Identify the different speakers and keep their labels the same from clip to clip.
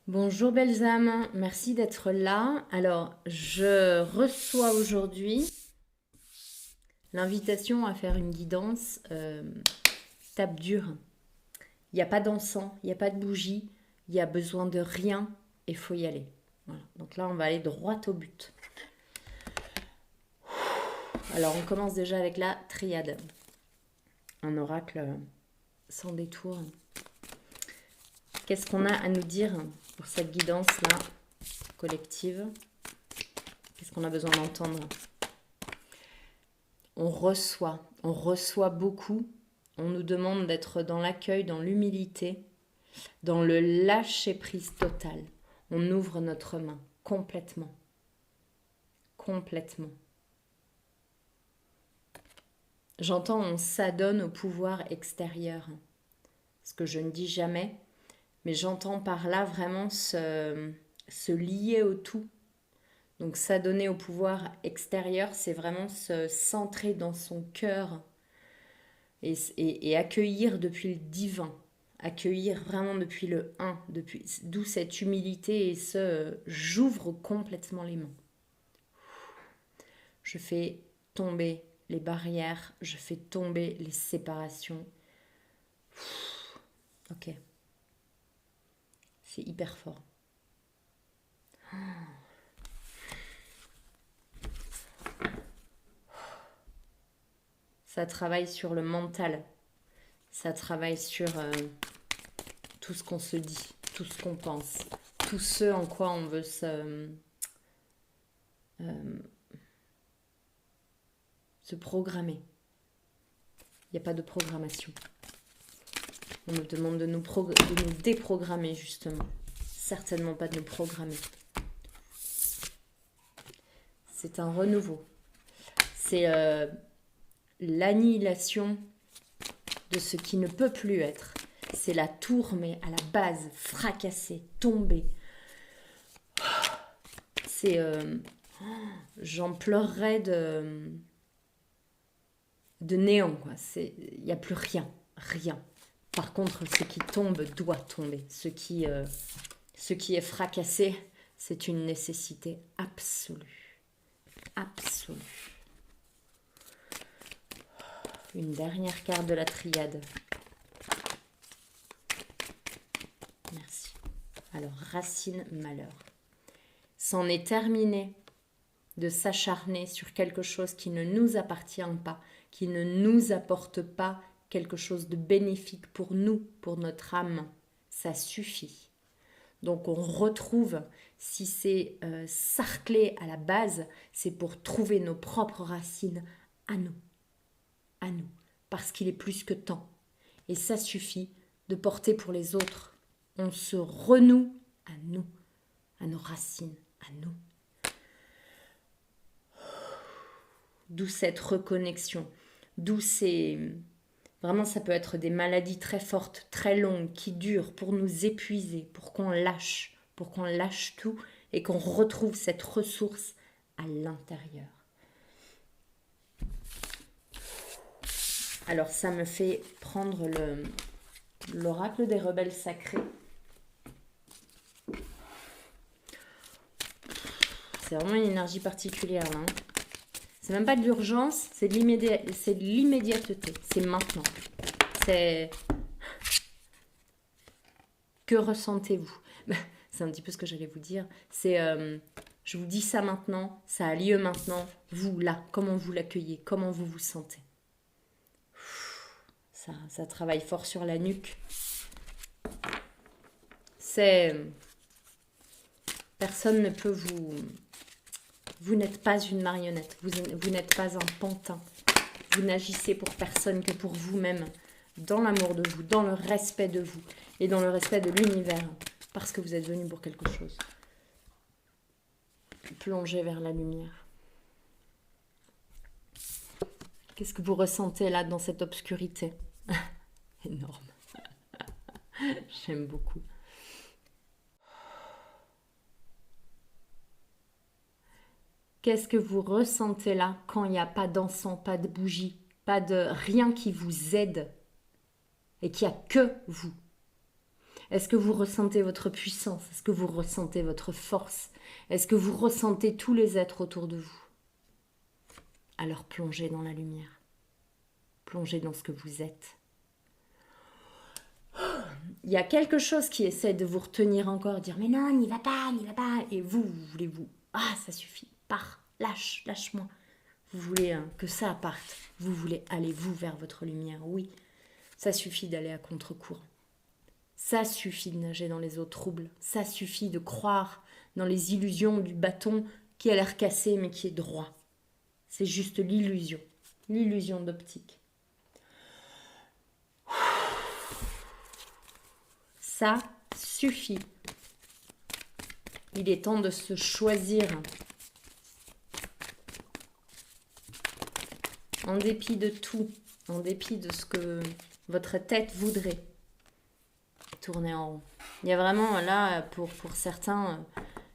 Speaker 1: Bonjour belles âmes, merci d'être là. Alors, je reçois aujourd'hui l'invitation à faire une guidance tape dure. Il n'y a pas d'encens, il n'y a pas de bougie, il y a besoin de rien et il faut y aller. Voilà. Donc là, on va aller droit au but. Alors, on commence déjà avec la triade. Un oracle sans détour. Qu'est-ce qu'on a à nous dire pour cette guidance-là collective? Qu'est-ce qu'on a besoin d'entendre? On reçoit beaucoup. On nous demande d'être dans l'accueil, dans l'humilité, dans le lâcher-prise total. On ouvre notre main complètement. Complètement. J'entends on s'adonne au pouvoir extérieur. Ce que je ne dis jamais, mais j'entends par là vraiment se lier au tout. Donc s'adonner au pouvoir extérieur, c'est vraiment se centrer dans son cœur et accueillir depuis le divin, accueillir vraiment depuis le un, d'où cette humilité et j'ouvre complètement les mains. Je fais tomber les barrières, je fais tomber les séparations. Ok, c'est hyper fort. Ça travaille sur le mental, ça travaille sur tout ce qu'on se dit, tout ce qu'on pense, tout ce en quoi on veut se programmer. Il n'y a pas de programmation. On nous demande de nous déprogrammer, justement. Certainement pas de nous programmer. C'est un renouveau. C'est l'annihilation de ce qui ne peut plus être. C'est la tour, mais à la base, fracassée, tombée. C'est... j'en pleurerais de néant, quoi. Il n'y a plus rien. Rien. Par contre, ce qui tombe doit tomber. Ce qui est fracassé, c'est une nécessité absolue. Absolue. Une dernière carte de la triade. Merci. Alors, racine malheur. C'en est terminé de s'acharner sur quelque chose qui ne nous appartient pas, qui ne nous apporte pas quelque chose de bénéfique pour nous, pour notre âme. Ça suffit. Donc on retrouve, si c'est sarclé à la base, c'est pour trouver nos propres racines à nous. À nous. Parce qu'il est plus que temps. Et ça suffit de porter pour les autres. On se renoue à nous, à nos racines, à nous. D'où cette reconnexion, d'où ces... Vraiment, ça peut être des maladies très fortes, très longues, qui durent pour nous épuiser, pour qu'on lâche tout et qu'on retrouve cette ressource à l'intérieur. Alors, ça me fait prendre l'oracle des rebelles sacrés. C'est vraiment une énergie particulière, là. C'est même pas de l'urgence, c'est de l'immédiateté. C'est maintenant. C'est... Que ressentez-vous? C'est un petit peu ce que j'allais vous dire. C'est... je vous dis ça maintenant, ça a lieu maintenant. Vous, là, comment vous l'accueillez? Comment vous vous sentez? Ça travaille fort sur la nuque. C'est... Personne ne peut vous... Vous n'êtes pas une marionnette, vous n'êtes pas un pantin. Vous n'agissez pour personne que pour vous-même, dans l'amour de vous, dans le respect de vous et dans le respect de l'univers, parce que vous êtes venu pour quelque chose. Plongez vers la lumière. Qu'est-ce que vous ressentez là dans cette obscurité? Énorme. J'aime beaucoup. Qu'est-ce que vous ressentez là quand il n'y a pas d'encens, pas de bougie, pas de rien qui vous aide et qu'il n'y a que vous? Est-ce que vous ressentez votre puissance? Est-ce que vous ressentez votre force? Est-ce que vous ressentez tous les êtres autour de vous? Alors plongez dans la lumière. Plongez dans ce que vous êtes. Il y a quelque chose qui essaie de vous retenir encore, dire mais non, n'y va pas, n'y va pas. Et vous voulez-vous, ah ça suffit, pars, lâche-moi. Vous voulez que ça parte. Vous voulez aller vous vers votre lumière. Oui, ça suffit d'aller à contre-courant. Ça suffit de nager dans les eaux troubles. Ça suffit de croire dans les illusions du bâton qui a l'air cassé mais qui est droit. C'est juste l'illusion d'optique. Ça suffit. Il est temps de se choisir. En dépit de tout, en dépit de ce que votre tête voudrait. Tourner en rond. Il y a vraiment là, pour certains,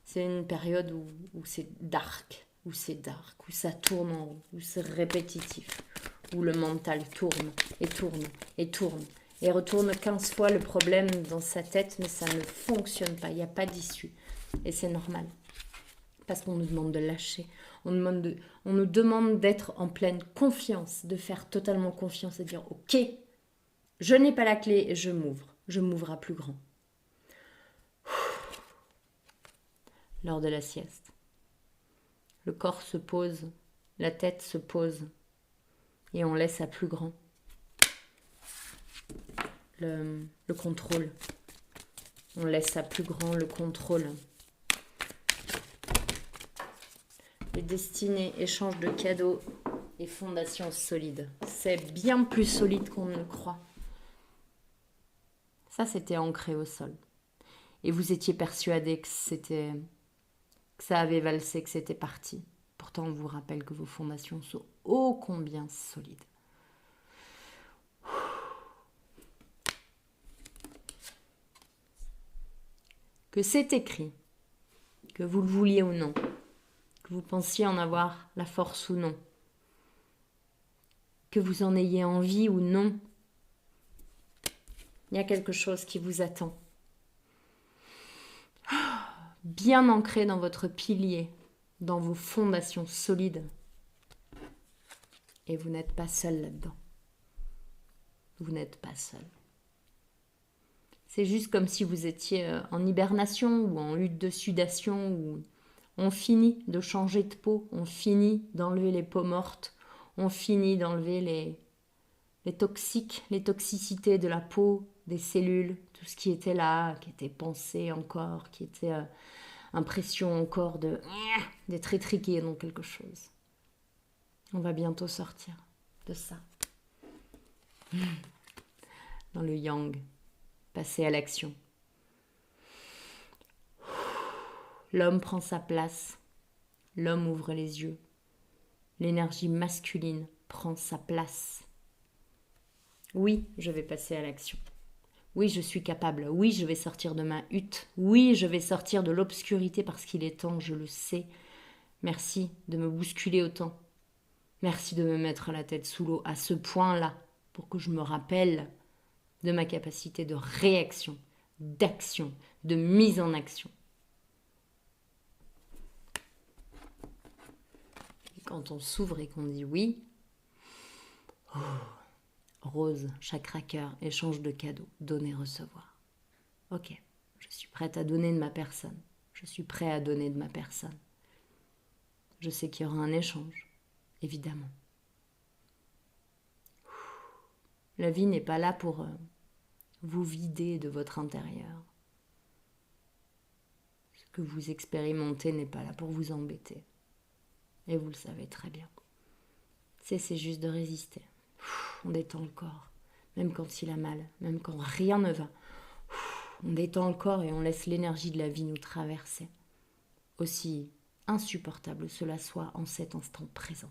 Speaker 1: c'est une période où c'est dark, où ça tourne en rond, où c'est répétitif, où le mental tourne et tourne et tourne. Et retourne 15 fois le problème dans sa tête, mais ça ne fonctionne pas, il n'y a pas d'issue. Et c'est normal. Parce qu'on nous demande de lâcher, on nous demande d'être en pleine confiance, de faire totalement confiance et de dire « Ok, je n'ai pas la clé et je m'ouvre à plus grand. » Lors de la sieste, le corps se pose, la tête se pose et on laisse à plus grand. Le contrôle. On laisse à plus grand le contrôle. Les destinées, échange de cadeaux et fondations solides. C'est bien plus solide qu'on ne le croit. Ça, c'était ancré au sol. Et vous étiez persuadé que ça avait valsé, que c'était parti. Pourtant, on vous rappelle que vos fondations sont ô combien solides. Que c'est écrit, que vous le vouliez ou non, que vous pensiez en avoir la force ou non, que vous en ayez envie ou non, il y a quelque chose qui vous attend. Bien ancré dans votre pilier, dans vos fondations solides. Et vous n'êtes pas seul là-dedans. Vous n'êtes pas seul. C'est juste comme si vous étiez en hibernation ou en lutte de sudation où on finit de changer de peau, on finit d'enlever les peaux mortes, on finit d'enlever les toxiques, les toxicités de la peau, des cellules, tout ce qui était là, qui était pensé encore, qui était impression encore d'être étriqué dans quelque chose. On va bientôt sortir de ça. Dans le yang. Passer à l'action. L'homme prend sa place. L'homme ouvre les yeux. L'énergie masculine prend sa place. Oui, je vais passer à l'action. Oui, je suis capable. Oui, je vais sortir de ma hutte. Oui, je vais sortir de l'obscurité parce qu'il est temps, je le sais. Merci de me bousculer autant. Merci de me mettre la tête sous l'eau à ce point-là pour que je me rappelle de ma capacité de réaction, d'action, de mise en action. Et quand on s'ouvre et qu'on dit oui, rose, chakra cœur, échange de cadeaux, donner, recevoir. Ok, je suis prête à donner de ma personne. Je suis prêt à donner de ma personne. Je sais qu'il y aura un échange, évidemment. La vie n'est pas là pour vous vider de votre intérieur. Ce que vous expérimentez n'est pas là pour vous embêter. Et vous le savez très bien. Cessez juste de résister. On détend le corps, même quand il a mal, même quand rien ne va. On détend le corps et on laisse l'énergie de la vie nous traverser. Aussi insupportable cela soit en cet instant présent.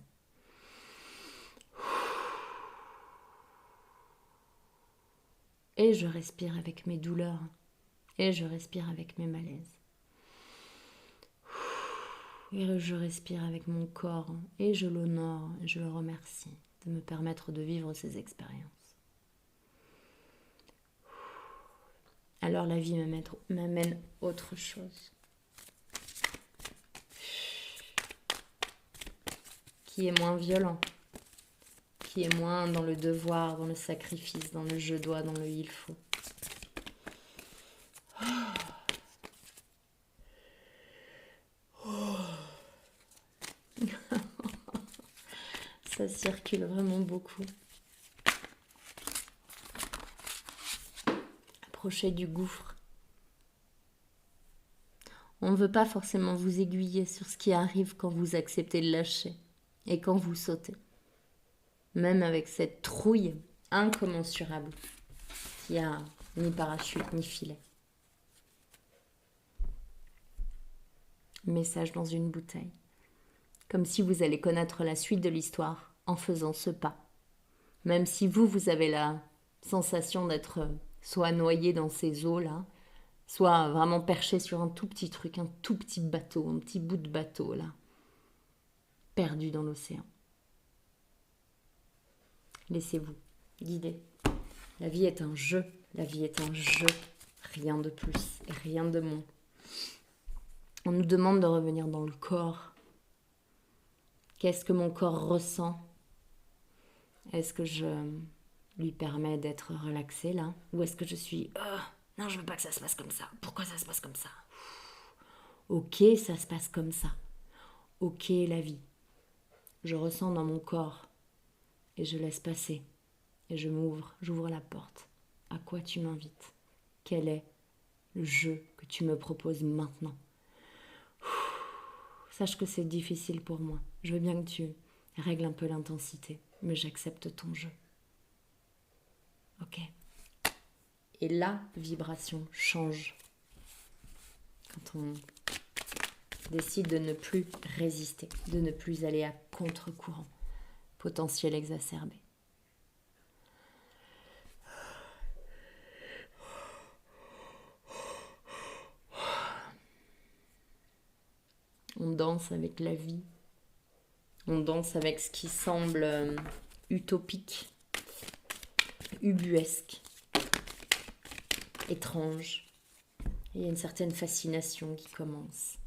Speaker 1: Et je respire avec mes douleurs. Et je respire avec mes malaises. Et je respire avec mon corps. Et je l'honore. Et je le remercie de me permettre de vivre ces expériences. alors la vie m'amène autre chose. Qui est moins violent, qui est moins dans le devoir, dans le sacrifice, dans le je dois, dans le il faut. Ça circule vraiment beaucoup. Approchez du gouffre. On ne veut pas forcément vous aiguiller sur ce qui arrive quand vous acceptez de lâcher et quand vous sautez. Même avec cette trouille incommensurable qui a ni parachute ni filet. Message dans une bouteille. Comme si vous allez connaître la suite de l'histoire en faisant ce pas. Même si vous avez la sensation d'être soit noyé dans ces eaux-là, soit vraiment perché sur un tout petit truc, un tout petit bateau, un petit bout de bateau, là, perdu dans l'océan. Laissez-vous guider. La vie est un jeu, la vie est un jeu, rien de plus et rien de moins. On nous demande de revenir dans le corps. Qu'est-ce que mon corps ressent? Est-ce que je lui permets d'être relaxé là? Ou est-ce que je suis non, je veux pas que ça se passe comme ça. Pourquoi ça se passe comme ça? Ok, ça se passe comme ça. Ok, la vie. Je ressens dans mon corps et je laisse passer. Et j'ouvre la porte. À quoi tu m'invites? Quel est le jeu que tu me proposes maintenant? Sache que c'est difficile pour moi. Je veux bien que tu règles un peu l'intensité, mais j'accepte ton jeu. Ok. Et la vibration change quand on décide de ne plus résister, de ne plus aller à contre-courant, potentiel exacerbé. On danse avec la vie. On danse avec ce qui semble utopique, ubuesque, étrange. Il y a une certaine fascination qui commence.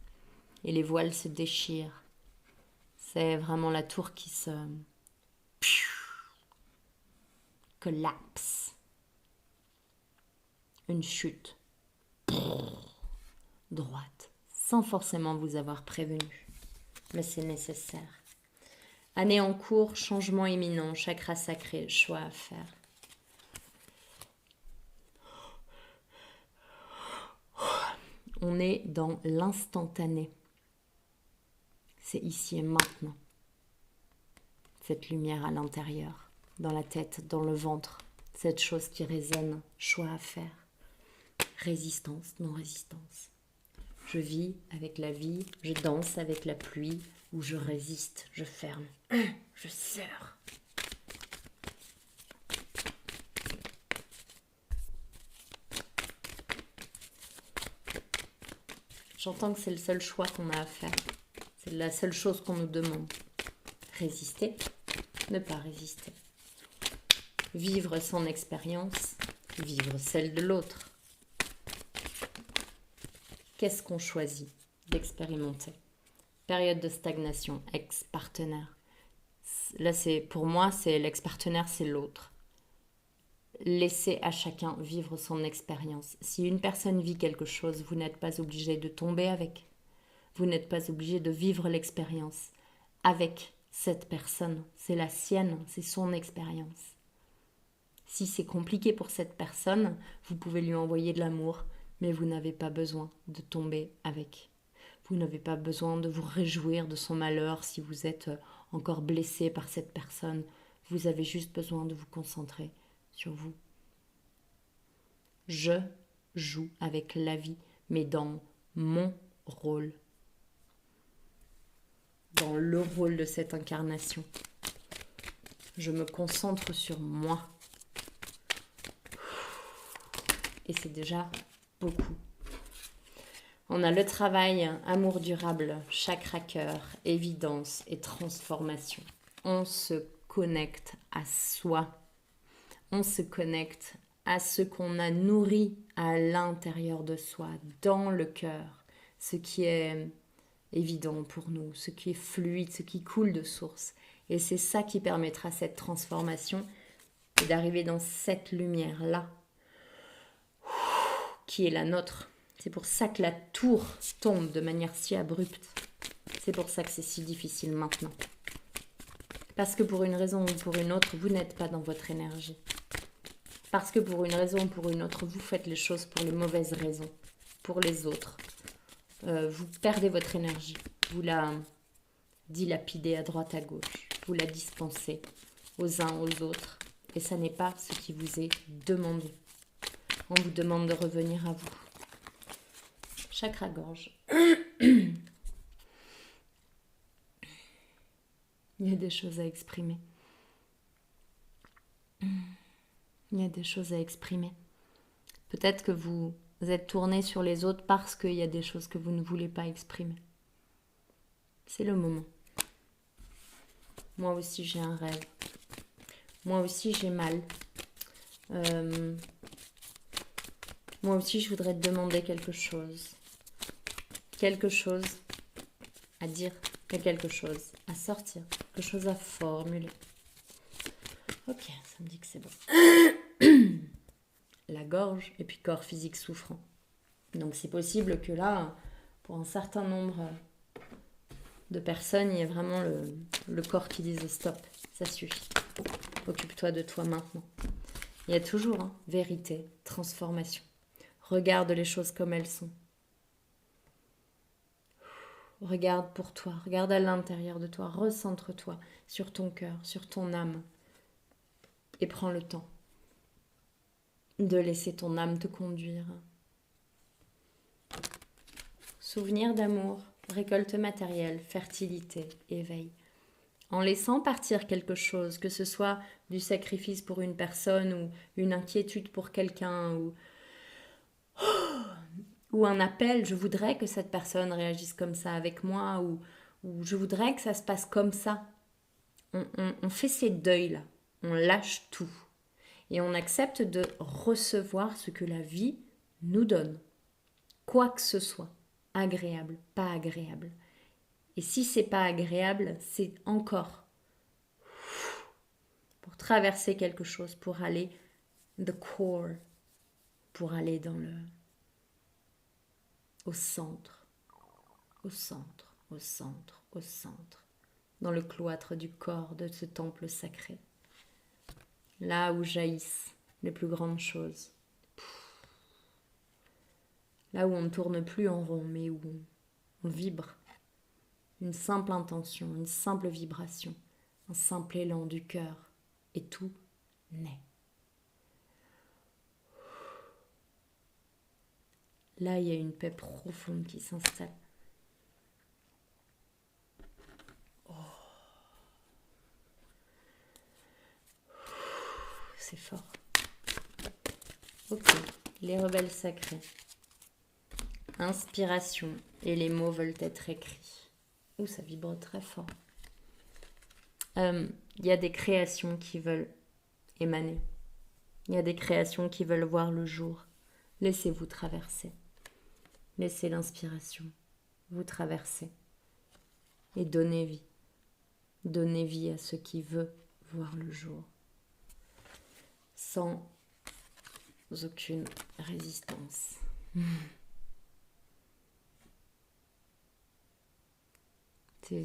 Speaker 1: Et les voiles se déchirent. C'est vraiment la tour qui se collapse. Une chute droite, sans forcément vous avoir prévenu. Mais c'est nécessaire. Année en cours, changement imminent, chakra sacré, choix à faire. On est dans l'instantané. C'est ici et maintenant. Cette lumière à l'intérieur, dans la tête, dans le ventre. Cette chose qui résonne, choix à faire. Résistance, non-résistance. Je vis avec la vie, je danse avec la pluie, ou je résiste, je ferme, je serre. J'entends que c'est le seul choix qu'on a à faire. C'est la seule chose qu'on nous demande. Résister, ne pas résister. Vivre son expérience, vivre celle de l'autre. Qu'est-ce qu'on choisit d'expérimenter? Période de stagnation, ex-partenaire. Là, pour moi, c'est l'ex-partenaire, c'est l'autre. Laissez à chacun vivre son expérience. Si une personne vit quelque chose, vous n'êtes pas obligé de tomber avec. Vous n'êtes pas obligé de vivre l'expérience avec cette personne. C'est la sienne, c'est son expérience. Si c'est compliqué pour cette personne, vous pouvez lui envoyer de l'amour, mais vous n'avez pas besoin de tomber avec. Vous n'avez pas besoin de vous réjouir de son malheur si vous êtes encore blessé par cette personne. Vous avez juste besoin de vous concentrer sur vous. Je joue avec la vie, mais dans mon rôle. Dans le rôle de cette incarnation. Je me concentre sur moi. Et c'est déjà beaucoup. On a le travail, amour durable, chakra cœur, évidence et transformation. On se connecte à soi. On se connecte à ce qu'on a nourri à l'intérieur de soi, dans le cœur, ce qui est évident pour nous, ce qui est fluide, ce qui coule de source. Et c'est ça qui permettra cette transformation et d'arriver dans cette lumière-là, qui est la nôtre. C'est pour ça que la tour tombe de manière si abrupte. C'est pour ça que c'est si difficile maintenant. Parce que pour une raison ou pour une autre, vous n'êtes pas dans votre énergie. Parce que pour une raison ou pour une autre, vous faites les choses pour les mauvaises raisons, pour les autres. Vous perdez votre énergie. Vous la dilapidez à droite à gauche. Vous la dispensez aux uns aux autres. Et ça n'est pas ce qui vous est demandé. On vous demande de revenir à vous. Chakra gorge. Il y a des choses à exprimer. Il y a des choses à exprimer. Peut-être que vous êtes tourné sur les autres parce qu'il y a des choses que vous ne voulez pas exprimer. C'est le moment. Moi aussi j'ai un rêve. Moi aussi j'ai mal. Moi aussi je voudrais te demander quelque chose. Quelque chose à dire. Quelque chose à sortir. Quelque chose à formuler. Ok, ça me dit que c'est bon. La gorge et puis corps physique souffrant. Donc c'est possible que là, pour un certain nombre de personnes, il y ait vraiment le corps qui dise stop, ça suffit. Occupe-toi de toi maintenant. Il y a toujours vérité, transformation. Regarde les choses comme elles sont. Regarde pour toi, regarde à l'intérieur de toi, recentre-toi sur ton cœur, sur ton âme. Et prends le temps de laisser ton âme te conduire. Souvenir d'amour, récolte matérielle, fertilité, éveil. En laissant partir quelque chose, que ce soit du sacrifice pour une personne ou une inquiétude pour quelqu'un ou un appel, je voudrais que cette personne réagisse comme ça avec moi ou je voudrais que ça se passe comme ça. On fait ces deuils-là, on lâche tout et on accepte de recevoir ce que la vie nous donne, quoi que ce soit, agréable, pas agréable. Et si c'est pas agréable, c'est encore pour traverser quelque chose, pour aller the core, pour aller dans au centre, au centre, au centre, au centre, dans le cloître du corps de ce temple sacré, là où jaillissent les plus grandes choses, là où on ne tourne plus en rond, mais où on vibre. Une simple intention, une simple vibration, un simple élan du cœur, et tout naît. Là, il y a une paix profonde qui s'installe. Oh. C'est fort. Ok, les rebelles sacrés. Inspiration, et les mots veulent être écrits. Ouh, ça vibre très fort. Il y a des créations qui veulent émaner. Il y a des créations qui veulent voir le jour. Laissez-vous traverser. Laissez l'inspiration vous traverser. Et donnez vie. Donnez vie à ce qui veut voir le jour. Sans aucune résistance.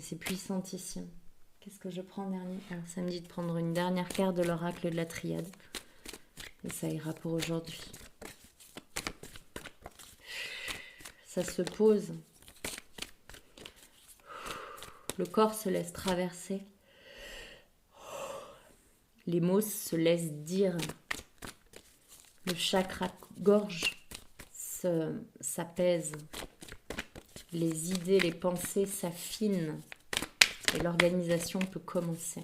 Speaker 1: C'est puissantissime. Qu'est-ce que je prends dernier? Alors ça me dit de prendre une dernière carte de l'oracle de la triade. Et ça ira pour aujourd'hui. Ça se pose. Le corps se laisse traverser. Les mots se laissent dire. Le chakra gorge s'apaise. Les idées, les pensées s'affinent. Et l'organisation peut commencer.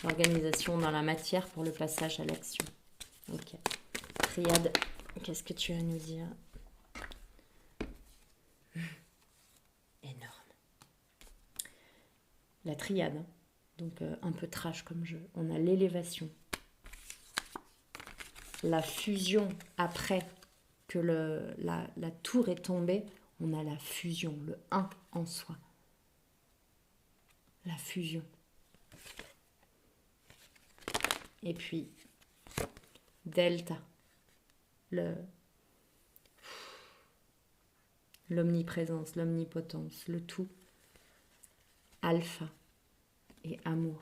Speaker 1: L'organisation dans la matière pour le passage à l'action. Ok. Triade, qu'est-ce que tu as à nous dire? Énorme. La triade, donc un peu trash comme jeu. On a l'élévation. la fusion après que la tour est tombée, on a la fusion, le un en soi. La fusion. Et puis, delta, l'omniprésence, l'omnipotence, le tout. Alpha et amour.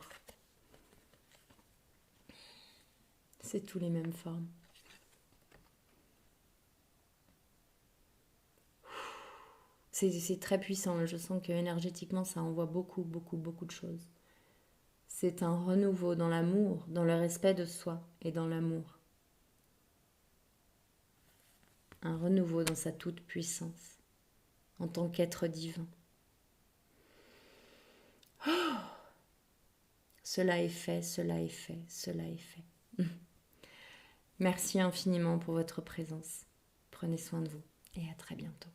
Speaker 1: C'est tous les mêmes formes. C'est très puissant. Je sens que énergétiquement, ça envoie beaucoup, beaucoup, beaucoup de choses. C'est un renouveau dans l'amour, dans le respect de soi et dans l'amour. Un renouveau dans sa toute puissance, en tant qu'être divin. Oh, cela est fait, cela est fait, cela est fait. Merci infiniment pour votre présence. Prenez soin de vous et à très bientôt.